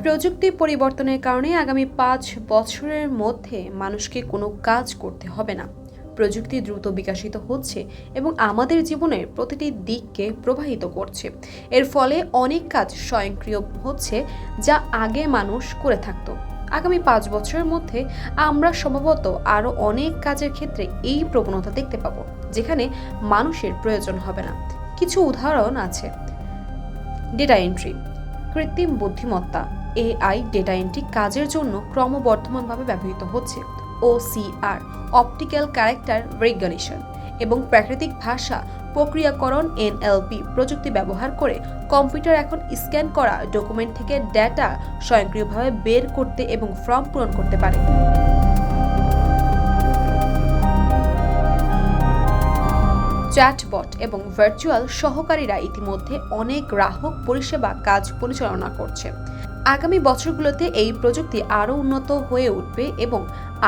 প্রযুক্তি পরিবর্তনের কারণে আগামী ৫ বছরের মধ্যে মানুষকে কোনো কাজ করতে হবে না। প্রযুক্তি দ্রুত বিকশিত হচ্ছে এবং আমাদের জীবনের প্রতিটি দিককে প্রভাবিত করছে। এর ফলে অনেক কাজ স্বয়ংক্রিয় হচ্ছে, যা আগে মানুষ করে থাকতো। আগামী ৫ বছরের মধ্যে আমরা সম্ভবত আরও অনেক কাজের ক্ষেত্রে এই প্রবণতা দেখতে পাবো, যেখানে মানুষের প্রয়োজন হবে না। কিছু উদাহরণ আছে: ডেটা এন্ট্রি, কৃত্রিম বুদ্ধিমত্তা, এআই ডেটা এন্ট্রি কাজের জন্য ক্রমবর্ধমানভাবে ব্যবহৃত হচ্ছে। ওসিআর, অপটিক্যাল ক্যারেক্টার রিকগনিশন এবং প্রাকৃতিক ভাষা প্রক্রিয়াকরণ এনএলপি প্রযুক্তি ব্যবহার করে কম্পিউটার এখন স্ক্যান করা ডকুমেন্ট থেকে ডেটা স্বয়ংক্রিয়ভাবে বের করতে এবং ফর্ম পূরণ করতে পারে। চ্যাটবট এবং ভার্চুয়াল সহকারীরা ইতিমধ্যে অনেক গ্রাহক পরিষেবা কাজ পরিচালনা করছে। আগামী বছরগুলোতে এই প্রযুক্তি আরও উন্নত হয়ে উঠবে এবং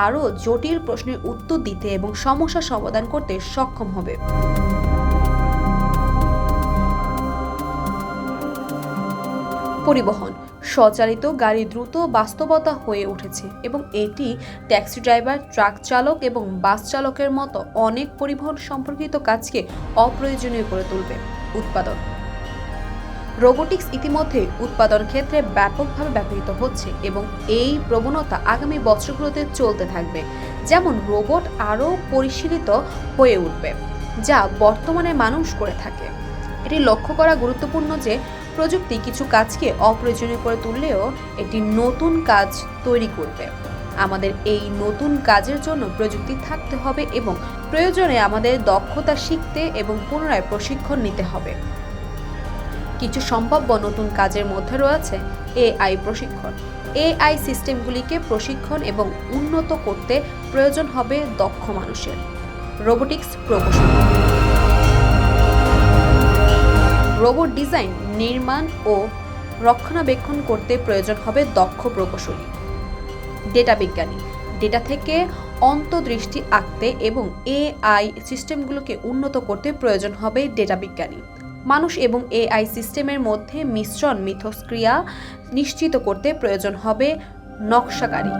আরও জটিল প্রশ্নের উত্তর দিতে এবং সমস্যা সমাধান করতে সক্ষম হবে। পরিবহন, স্বচালিত গাড়ি দ্রুত বাস্তবতা হয়ে উঠেছে এবং এটি ট্যাক্সি ড্রাইভার, ট্রাক চালক এবং বাস চালকের মতো অনেক পরিবহন সম্পর্কিত কাজকে অপ্রয়োজনীয় করে তুলবে। উৎপাদন, রোবোটিক্স ইতিমধ্যে উৎপাদন ক্ষেত্রে ব্যাপকভাবে ব্যবহৃত হচ্ছে এবং এই প্রবণতা আগামী বছরগুলোতে চলতে থাকবে। যেমন রোবট আরও পরিশীলিত হয়ে উঠবে, যা বর্তমানে মানুষ করে থাকে। এটি লক্ষ্য করা গুরুত্বপূর্ণ যে প্রযুক্তি কিছু কাজকে অপ্রয়োজনীয় করে তুললেও এটি নতুন কাজ তৈরি করবে। আমাদের এই নতুন কাজের জন্য প্রযুক্তি থাকতে হবে এবং প্রয়োজনে আমাদের দক্ষতা শিখতে এবং পুনরায় প্রশিক্ষণ নিতে হবে। কিছু সম্ভাব্য নতুন কাজের মধ্যে রয়েছে এআই প্রশিক্ষণ। এআই সিস্টেমগুলিকে প্রশিক্ষণ এবং উন্নত করতে প্রয়োজন হবে দক্ষ মানুষের। রোবোটিক্স প্রকৌশলী, রোবট ডিজাইন, নির্মাণ ও রক্ষণাবেক্ষণ করতে প্রয়োজন হবে দক্ষ প্রকৌশলী। ডেটা বিজ্ঞানী, ডেটা থেকে অন্তর্দৃষ্টি আঁকতে এবং এআই সিস্টেমগুলোকে উন্নত করতে প্রয়োজন হবে ডেটা বিজ্ঞানী। মানুষ এবং এআই সিস্টেমের মধ্যে মিশ্রণ মিথস্ক্রিয়া নিশ্চিত করতে প্রয়োজন হবে নকশাকারী।